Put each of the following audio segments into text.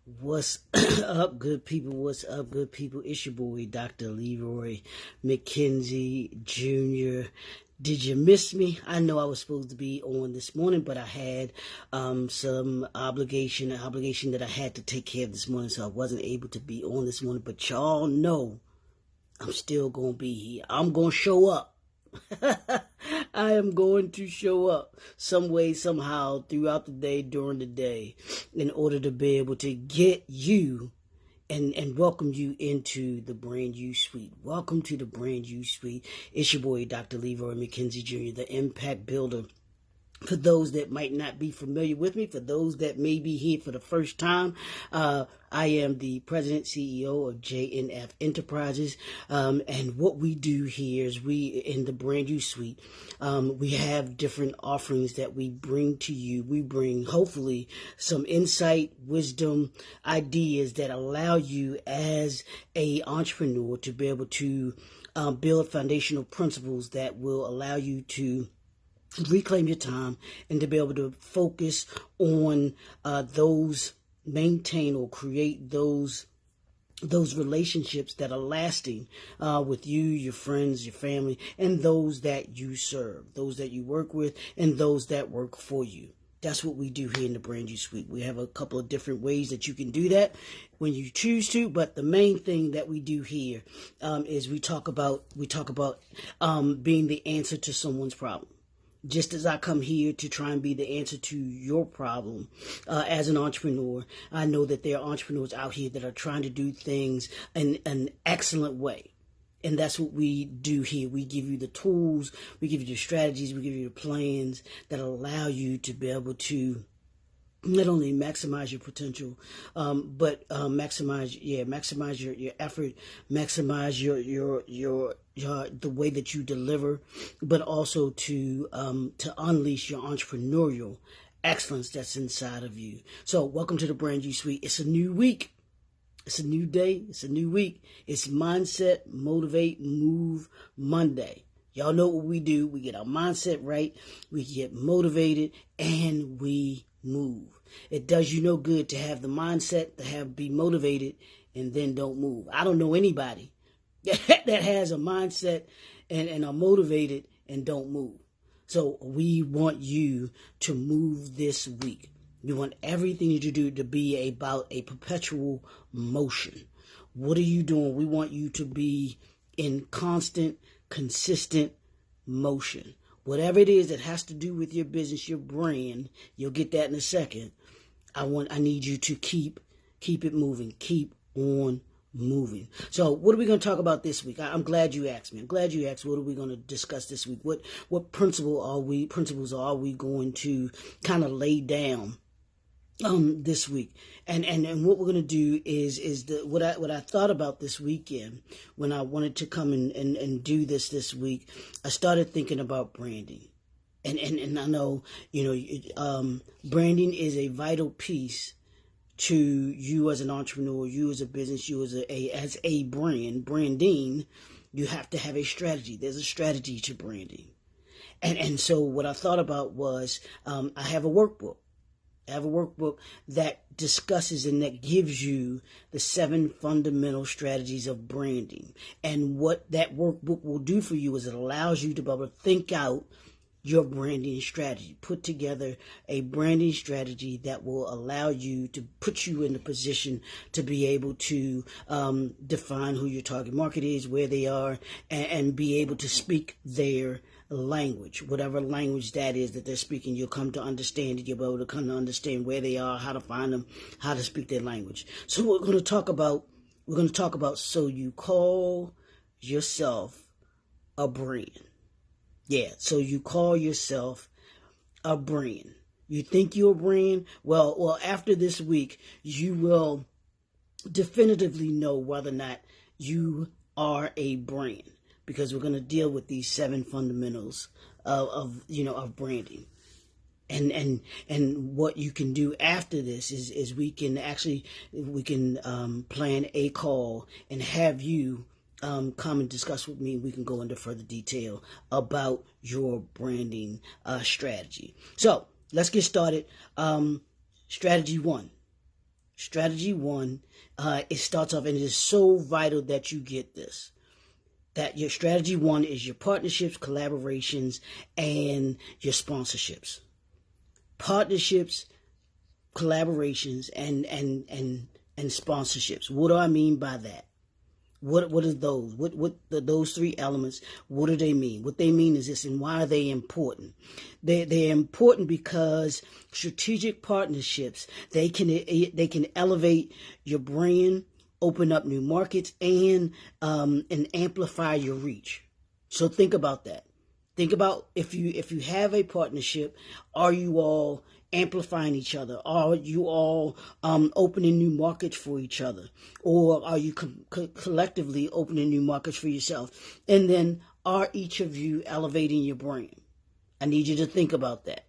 What's up, good people? What's up, good people? It's your boy, Dr. Leroy McKenzie Jr. Did you miss me? I know I was supposed to be on this morning, but I had some obligation that I had to take care of this morning, so I wasn't able to be on this morning. But y'all know I'm still going to be here. I'm going to show up. I am going to show up some way, somehow, throughout the day, during the day, in order to be able to get you and welcome you into the brand new suite. Welcome to the brand new suite. It's your boy, Dr. Leroy McKenzie Jr., the Impact Builder. For those that might not be familiar with me, for those that may be here for the first time, I am the president, CEO of JNF Enterprises. And what we do here is in the brand new suite, we have different offerings that we bring to you. We bring, hopefully, some insight, wisdom, ideas that allow you as an entrepreneur to be able to build foundational principles that will allow you to reclaim your time and to be able to focus on maintain or create those relationships that are lasting with you, your friends, your family, and those that you serve, those that you work with, and those that work for you. That's what we do here in the Brand New Suite. We have a couple of different ways that you can do that when you choose to, but the main thing that we do here is we talk about being the answer to someone's problem. Just as I come here to try and be the answer to your problem as an entrepreneur, I know that there are entrepreneurs out here that are trying to do things in an excellent way. And that's what we do here. We give you the tools, we give you the strategies, we give you the plans that allow you to be able to not only maximize your potential, but maximize your effort, maximize your the way that you deliver, but also to unleash your entrepreneurial excellence that's inside of you. So welcome to the Brand New Suite. It's a new week. It's a new day. It's a new week. It's Mindset, Motivate, Move Monday. Y'all know what we do. We get our mindset right. We get motivated and we move. It does you no good to have the mindset to be motivated and then don't move. I don't know anybody that has a mindset and are motivated and don't move. So we want you to move this week. We want everything you do to be about a perpetual motion. What are you doing? We want you to be in constant, consistent motion. Whatever it is that has to do with your business, your brand, you'll get that in a second. I need you to keep it moving. Keep on moving. So what are we going to talk about this week? I'm glad you asked me. I'm glad you asked, what are we going to discuss this week? What principles are we going to kind of lay down this week? And what we're going to do is what I thought about this weekend when I wanted to come and do this week. I started thinking about branding. And I know, branding is a vital piece to you as an entrepreneur, you as a business, you as a branding. You have to have a strategy. There's a strategy to branding. And so what I thought about was, I have a workbook. That discusses and that gives you the 7 fundamental strategies of branding. And what that workbook will do for you is it allows you to be able to think out your branding strategy, put together a branding strategy that will allow you to put you in a position to be able to define who your target market is, where they are, and be able to speak their language, whatever language that is that they're speaking. You'll come to understand it. You'll be able to come to understand where they are, how to find them, how to speak their language. So we're going to talk about, so you call yourself a brand. Yeah, so you call yourself a brand. You think you're a brand? Well, after this week, you will definitively know whether or not you are a brand, because we're going to deal with these 7 fundamentals of branding. And what you can do after this is we can plan a call and have you come and discuss with me. We can go into further detail about your branding strategy. So let's get started. Strategy one. Strategy one, it starts off, and it is so vital that you get this. That your strategy one is your partnerships, collaborations, and your sponsorships. Partnerships, collaborations, and sponsorships. What do I mean by that? What are those? Those three elements? What do they mean? What they mean is this, and why are they important? They're important because strategic partnerships, they can elevate your brand, open up new markets, and amplify your reach. So think about that. Think about if you have a partnership, are you all amplifying each other? Are you all opening new markets for each other? Or are you collectively opening new markets for yourself? And then are each of you elevating your brand? I need you to think about that.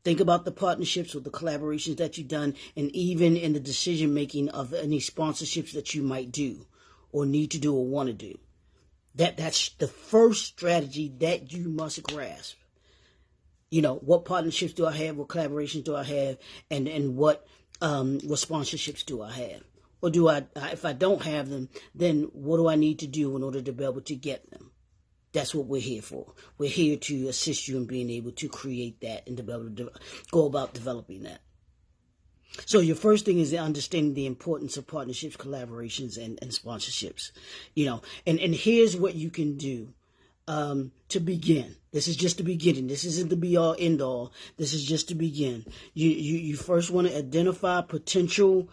Think about the partnerships or the collaborations that you've done, and even in the decision making of any sponsorships that you might do or need to do or want to do. That's the first strategy that you must grasp. What partnerships do I have? What collaborations do I have? And what sponsorships do I have? Or if I don't have them, then what do I need to do in order to be able to get them? That's what we're here for. We're here to assist you in being able to create that and to be able to go about developing that. So your first thing is understanding the importance of partnerships, collaborations, and sponsorships. And here's what you can do to begin. This is just the beginning. This isn't the be all end all. This is just to begin. You first want to identify potential,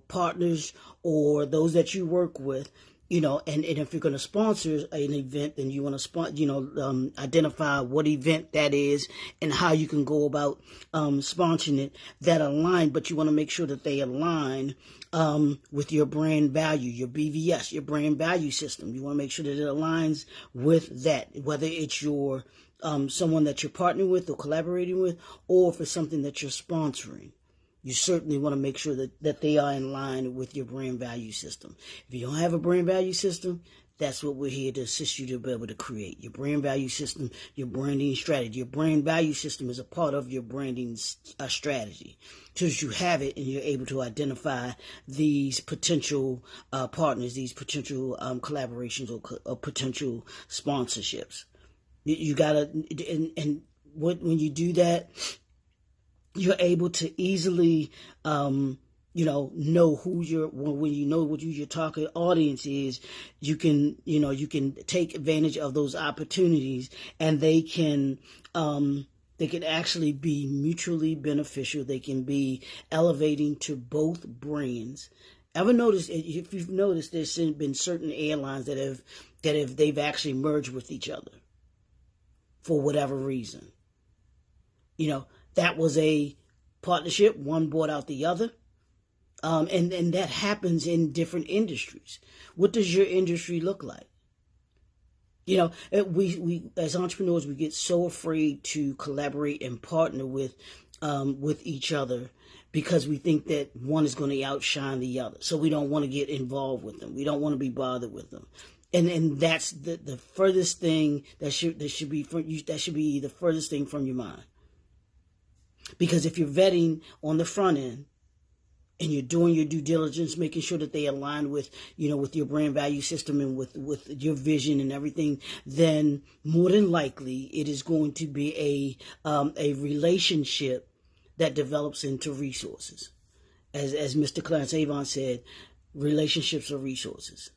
partners or those that you work with. And if you're going to sponsor an event, then you want to identify what event that is and how you can go about sponsoring it that align. But you want to make sure that they align with your brand value, your BVS, your brand value system. You want to make sure that it aligns with that, whether it's your someone that you're partnering with or collaborating with, or if it's something that you're sponsoring. You certainly want to make sure that they are in line with your brand value system. If you don't have a brand value system, that's what we're here to assist you to be able to create. Your brand value system, your branding strategy. Your brand value system is a part of your branding strategy. So as you have it and you're able to identify these potential partners, these potential collaborations or potential sponsorships. You gotta, when you do that, you're able to easily, know who when you know what your target audience is, you can take advantage of those opportunities, and they can actually be mutually beneficial. They can be elevating to both brands. If you've noticed, there's been certain airlines they've actually merged with each other for whatever reason. That was a partnership. One bought out the other. And that happens in different industries. What does your industry look like? We as entrepreneurs, we get so afraid to collaborate and partner with each other because we think that one is going to outshine the other. So we don't want to get involved with them. We don't want to be bothered with them. And that's the furthest thing that should be the furthest thing from your mind. Because if you're vetting on the front end and you're doing your due diligence, making sure that they align with your brand value system and with your vision and everything, then more than likely it is going to be a relationship that develops into resources. As Mr. Clarence Avon said, relationships are resources.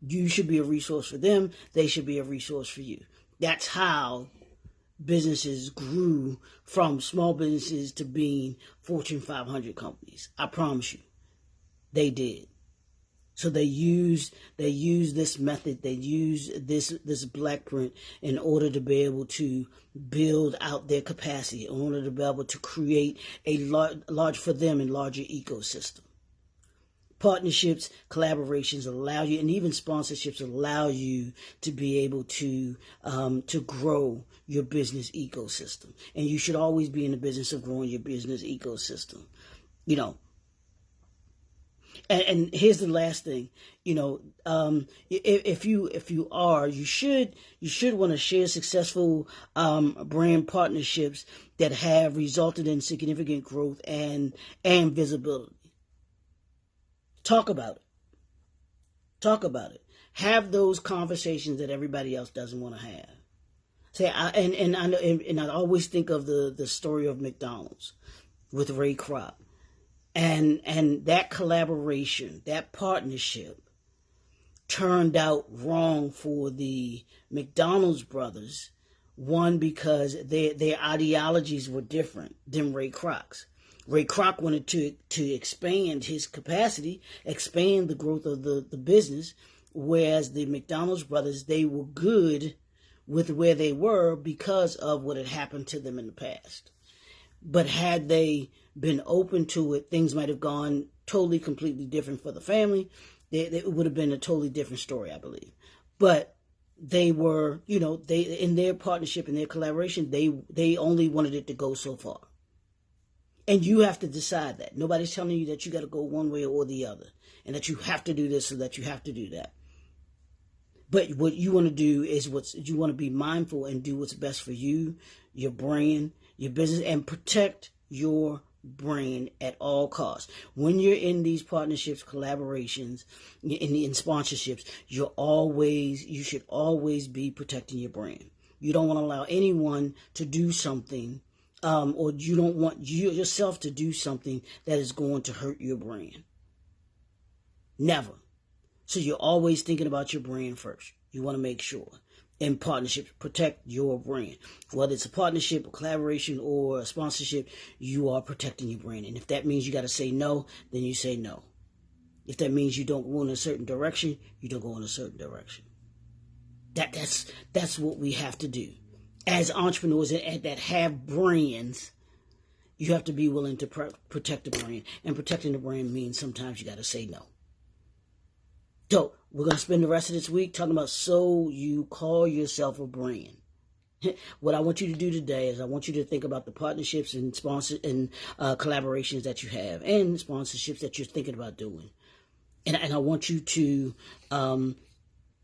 You should be a resource for them. They should be a resource for you. That's how businesses grew from small businesses to being Fortune 500 companies. I promise you, they did. So they use this method. They use this black print in order to be able to build out their capacity, in order to be able to create a large for them and larger ecosystem. Partnerships, collaborations allow you, and even sponsorships allow you to be able to grow your business ecosystem. And you should always be in the business of growing your business ecosystem. And here's the last thing. If you should want to share successful brand partnerships that have resulted in significant growth and visibility. Talk about it. Talk about it. Have those conversations that everybody else doesn't want to have. Say, I always think of the story of McDonald's with Ray Kroc, and that collaboration, that partnership, turned out wrong for the McDonald's brothers. One, because their ideologies were different than Ray Kroc's. Ray Kroc wanted to expand his capacity, expand the growth of the business, whereas the McDonald's brothers, they were good with where they were because of what had happened to them in the past. But had they been open to it, things might have gone totally, completely different for the family. It would have been a totally different story, I believe. But they were, they in their partnership, in their collaboration, they only wanted it to go so far. And you have to decide that. Nobody's telling you that you got to go one way or the other, and that you have to do this or that you have to do that. But what you want to do is you want to be mindful and do what's best for you, your brand, your business, and protect your brand at all costs. When you're in these partnerships, collaborations, in sponsorships, you should always be protecting your brand. You don't want to allow anyone to do something, or you don't want yourself to do something that is going to hurt your brand. Never. So you're always thinking about your brand first. You want to make sure in partnerships, protect your brand. Whether it's a partnership, a collaboration, or a sponsorship, you are protecting your brand. And if that means you got to say no, then you say no. If that means you don't go in a certain direction, you don't go in a certain direction. That's what we have to do. As entrepreneurs that have brands, you have to be willing to protect the brand. And protecting the brand means sometimes you got to say no. So we're going to spend the rest of this week talking about so you call yourself a brand. What I want you to do today is I want you to think about the partnerships and collaborations that you have and sponsorships that you're thinking about doing. And I want you to,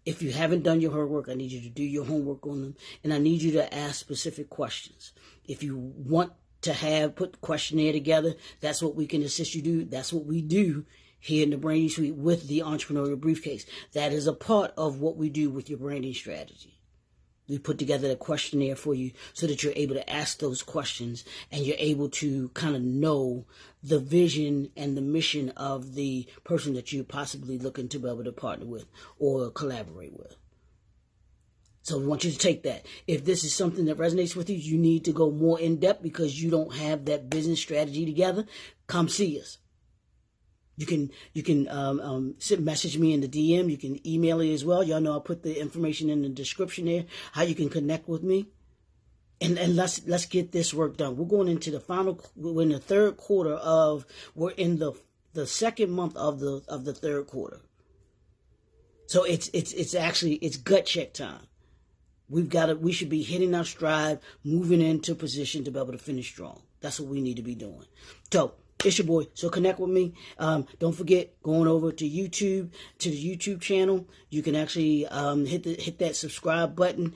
if you haven't done your homework, I need you to do your homework on them. And I need you to ask specific questions. If you want to put the questionnaire together, that's what we can assist you do. That's what we do here in the Branding Suite with the Entrepreneurial Briefcase. That is a part of what we do with your branding strategy. We put together a questionnaire for you so that you're able to ask those questions and you're able to kind of know the vision and the mission of the person that you're possibly looking to be able to partner with or collaborate with. So we want you to take that. If this is something that resonates with you, you need to go more in depth because you don't have that business strategy together, come see us. You can message me in the DM. You can email it as well. Y'all know I'll put the information in the description there, how you can connect with me. And let's get this work done. We're going into we're in the third quarter we're in the second month of the third quarter. So it's gut check time. We should be hitting our stride, moving into position to be able to finish strong. That's what we need to be doing. So, it's your boy. So connect with me. Don't forget, going over to the YouTube channel, you can actually hit that subscribe button.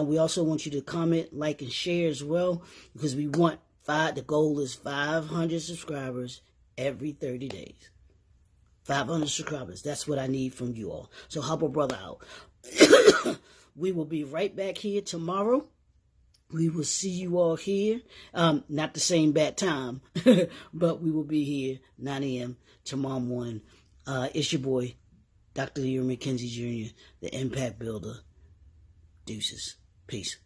We also want you to comment, like, and share as well, because we want the goal is 500 subscribers every 30 days. 500 subscribers. That's what I need from you all. So help a brother out. We will be right back here tomorrow. We will see you all here. Not the same bad time, but we will be here 9 a.m. tomorrow morning. It's your boy, Dr. Leroy McKenzie Jr., the Impact Builder. Deuces. Peace.